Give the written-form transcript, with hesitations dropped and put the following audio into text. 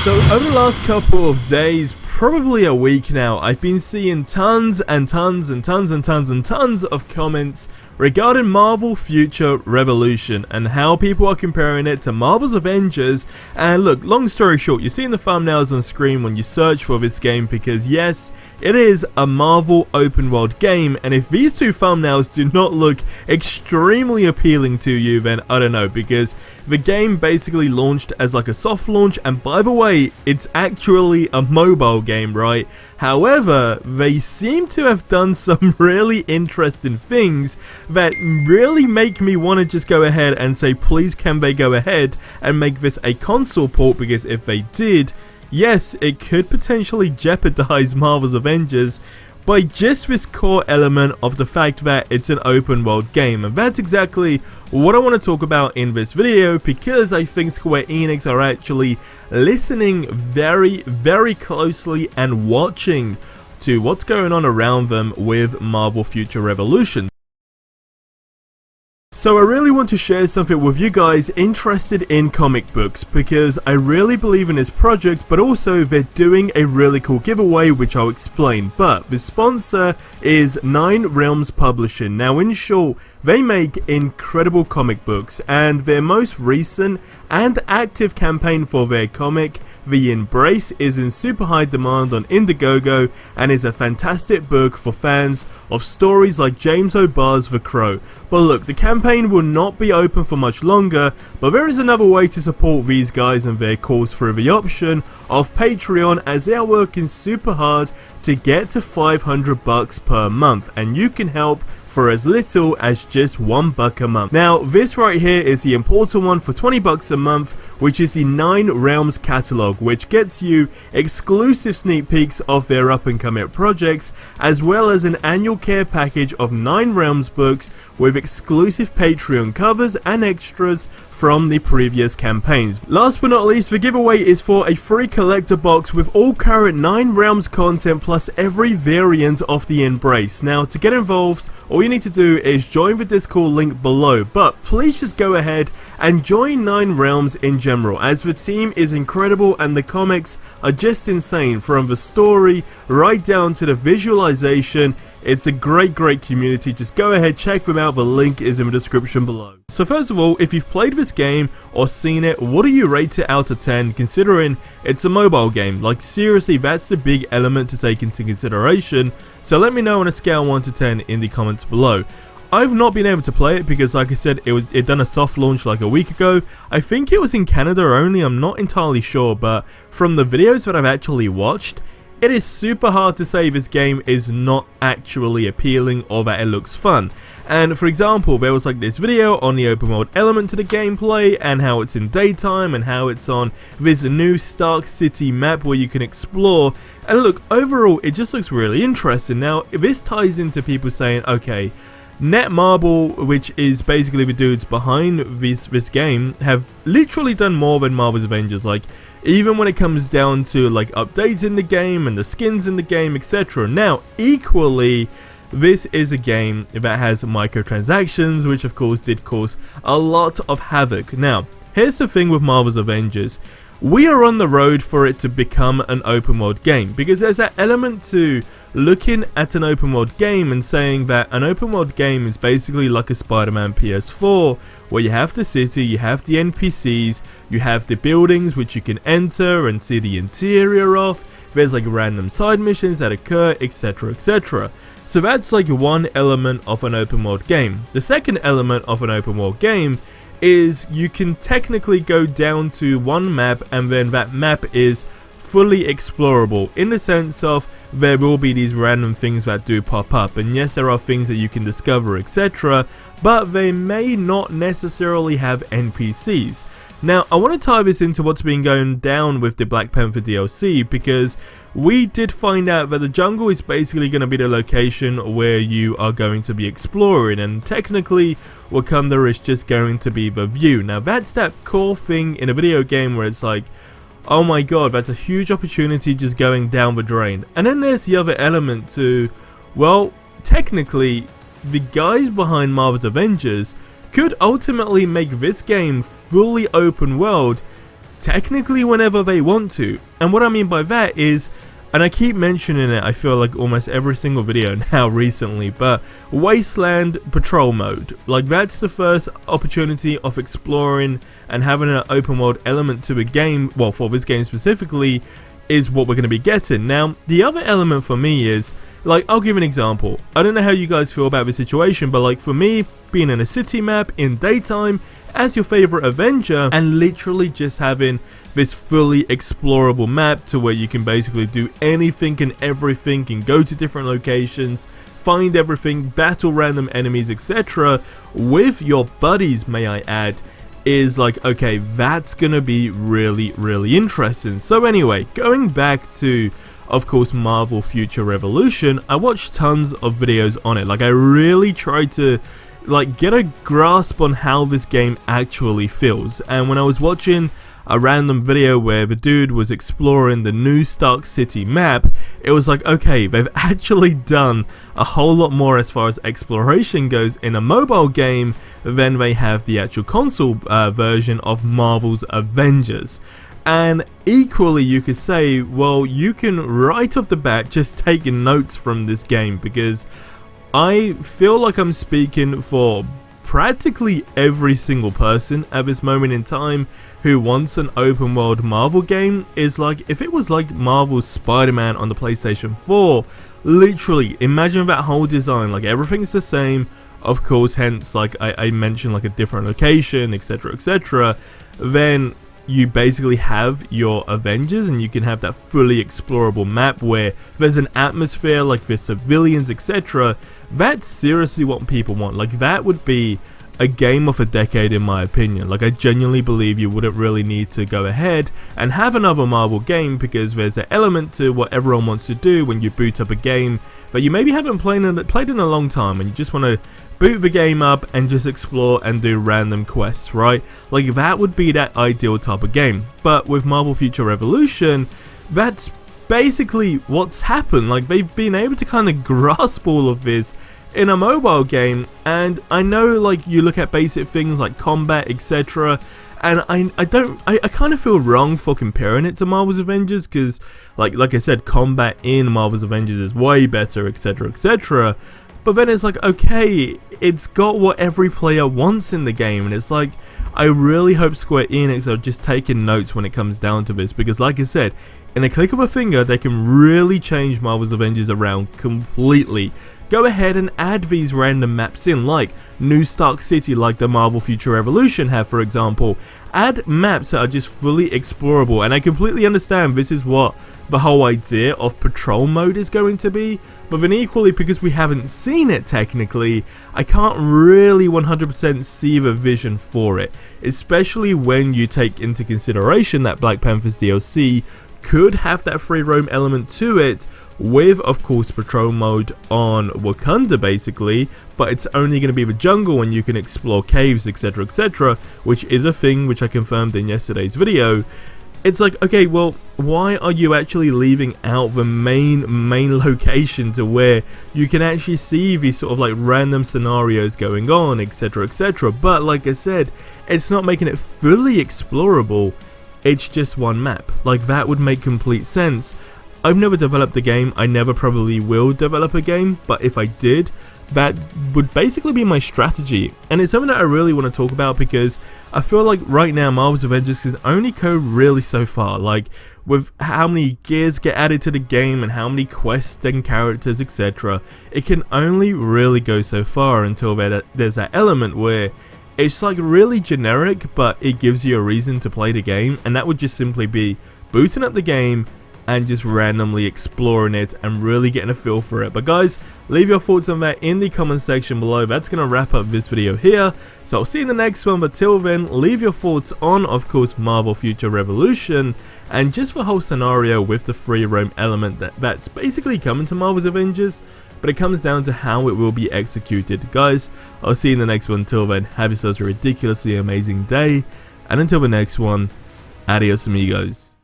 So over the last couple of days, probably a week now, I've been seeing tons of comments regarding Marvel Future Revolution and how people are comparing it to Marvel's Avengers. And look, long story short, you're seeing the thumbnails on screen when you search for this game because yes, it is a Marvel open world game, and if these two thumbnails do not look extremely appealing to you, then I don't know, because the game basically launched as like a soft launch, and by the way, it's actually a mobile game, right? However, they seem to have done some really interesting things that really make me want to just go ahead and say, please can they go ahead and make this a console port, because if they did, yes, it could potentially jeopardize Marvel's Avengers by just this core element of the fact that it's an open world game. And that's exactly what I want to talk about in this video, because I think Square Enix are actually listening very closely and watching to what's going on around them with Marvel Future Revolution. So I really want to share something with you guys interested in comic books, because I really believe in this project, but also they're doing a really cool giveaway which I'll explain. But the sponsor is 9 Realms Publishing. Now in short, they make incredible comic books, and their most recent and active campaign for their comic, The Embrace, is in super high demand on Indiegogo and is a fantastic book for fans of stories like James O'Barr's The Crow. But look, the campaign will not be open for much longer, but there is another way to support these guys and their cause through the option of Patreon, as they are working super hard to get to $500 per month, and you can help for as little as just $1 a month. Now this right here is the important one for $20 a month, which is the 9 Realms catalog, which gets you exclusive sneak peeks of their up and coming projects, as well as an annual care package of 9 Realms books with exclusive Patreon covers and extras from the previous campaigns. Last but not least, the giveaway is for a free collector box with all current 9 Realms content plus every variant of the Embrace. Now to get involved, all you need to do is join the Discord link below, but please just go ahead and join 9 Realms in general, as the team is incredible and the comics are just insane, from the story right down to the visualization. It's a great community. Just go ahead, check them out, the link is in the description below. So first of all, if you've played this game or seen it, what do you rate it out of 10, considering it's a mobile game? Like seriously, that's a big element to take into consideration, so let me know on a scale 1 to 10 in the comments below. I've not been able to play it because, like I said, it done a soft launch like a week ago. I think it was in Canada only, I'm not entirely sure, but from the videos that I've actually watched, it is super hard to say this game is not actually appealing or that it looks fun. And for example, there was like this video on the open world element to the gameplay and how it's in daytime and how it's on this new Stark City map where you can explore. And look, overall it just looks really interesting. Now this ties into people saying, okay, Netmarble, which is basically the dudes behind this game, have literally done more than Marvel's Avengers. Like, even when it comes down to like updating the game and the skins in the game, etc. Now, equally, this is a game that has microtransactions, which of course did cause a lot of havoc. Now, here's the thing with Marvel's Avengers. We are on the road for it to become an open world game, because there's that element to looking at an open world game and saying that an open world game is basically like a Spider-Man PS4, where you have the city, you have the NPCs, you have the buildings which you can enter and see the interior of, there's like random side missions that occur, etc. So that's like one element of an open world game. The second element of an open world game is you can technically go down to one map, and then that map is fully explorable in the sense of there will be these random things that do pop up, and yes, there are things that you can discover, etc., but they may not necessarily have NPCs. Now, I want to tie this into what's been going down with the Black Panther DLC, because we did find out that the jungle is basically going to be the location where you are going to be exploring, and technically Wakanda is just going to be the view. Now, that's that core thing in a video game where it's like, oh my god, that's a huge opportunity just going down the drain. And then there's the other element to, well, technically, the guys behind Marvel's Avengers could ultimately make this game fully open world technically whenever they want to. And what I mean by that is, and I keep mentioning it, I feel like almost every single video now recently, but Wasteland Patrol Mode, like that's the first opportunity of exploring and having an open world element to a game, well, for this game specifically, is what we're going to be getting. Now, the other element for me is, like, I'll give an example. I don't know how you guys feel about the situation, but like for me, being in a city map in daytime as your favorite Avenger and literally just having this fully explorable map to where you can basically do anything and everything and go to different locations, find everything, battle random enemies, etc. with your buddies, may I add, is like, okay, that's gonna be really interesting. So anyway, going back to, of course, Marvel Future Revolution, I watched tons of videos on it. Like, I really tried to like get a grasp on how this game actually feels. And when I was watching a random video where the dude was exploring the New Stark City map, it was like, okay, they've actually done a whole lot more as far as exploration goes in a mobile game than they have the actual console version of Marvel's Avengers. And equally you could say, well, you can right off the bat just take notes from this game, because I feel like I'm speaking for practically every single person at this moment in time who wants an open world Marvel game. Is like, if it was like Marvel's Spider-Man on the PlayStation 4, literally imagine that whole design, like everything's the same, of course, hence like I mentioned, like a different location, etc, then you basically have your Avengers and you can have that fully explorable map where there's an atmosphere, like there's civilians, etc. That's seriously what people want. Like, that would be a game of a decade in my opinion. Like, I genuinely believe you wouldn't really need to go ahead and have another Marvel game, because there's an element to what everyone wants to do when you boot up a game that you maybe haven't played in a long time, and you just want to boot the game up and just explore and do random quests, right? Like, that would be that ideal type of game. But with Marvel Future Revolution, that's basically what's happened. Like, they've been able to kind of grasp all of this in a mobile game. And I know, like, you look at basic things like combat, etc, and I kind of feel wrong for comparing it to Marvel's Avengers, because like I said, combat in Marvel's Avengers is way better, etc. But then it's like, okay, it's got what every player wants in the game, and it's like, I really hope Square Enix are just taking notes when it comes down to this, because like I said, in a click of a finger, they can really change Marvel's Avengers around completely. Go ahead and add these random maps in, like New Stark City, like the Marvel Future Revolution have, for example. Add maps that are just fully explorable, and I completely understand this is what the whole idea of patrol mode is going to be, but then equally, because we haven't seen it technically, I can't really 100% see the vision for it, especially when you take into consideration that Black Panther's DLC could have that free roam element to it, with of course patrol mode on Wakanda basically, but it's only going to be the jungle and you can explore caves, etc, which is a thing which I confirmed in yesterday's video. It's like, okay, well, why are you actually leaving out the main location to where you can actually see these sort of like random scenarios going on, etc, but like I said, it's not making it fully explorable. It's just one map. Like, that would make complete sense. I've never developed a game, I never probably will develop a game, but if I did, that would basically be my strategy. And it's something that I really want to talk about, because I feel like right now Marvel's Avengers can only go really so far. Like, with how many gears get added to the game and how many quests and characters, etc, it can only really go so far until there's that element where it's like really generic, but it gives you a reason to play the game, and that would just simply be booting up the game and just randomly exploring it and really getting a feel for it. But guys, leave your thoughts on that in the comment section below. That's going to wrap up this video here, so I'll see you in the next one, but till then, leave your thoughts on, of course, Marvel Future Revolution, and just the whole scenario with the free roam element that's basically coming to Marvel's Avengers, but it comes down to how it will be executed. Guys, I'll see you in the next one. Till then, have yourselves a ridiculously amazing day, and until the next one, adios amigos.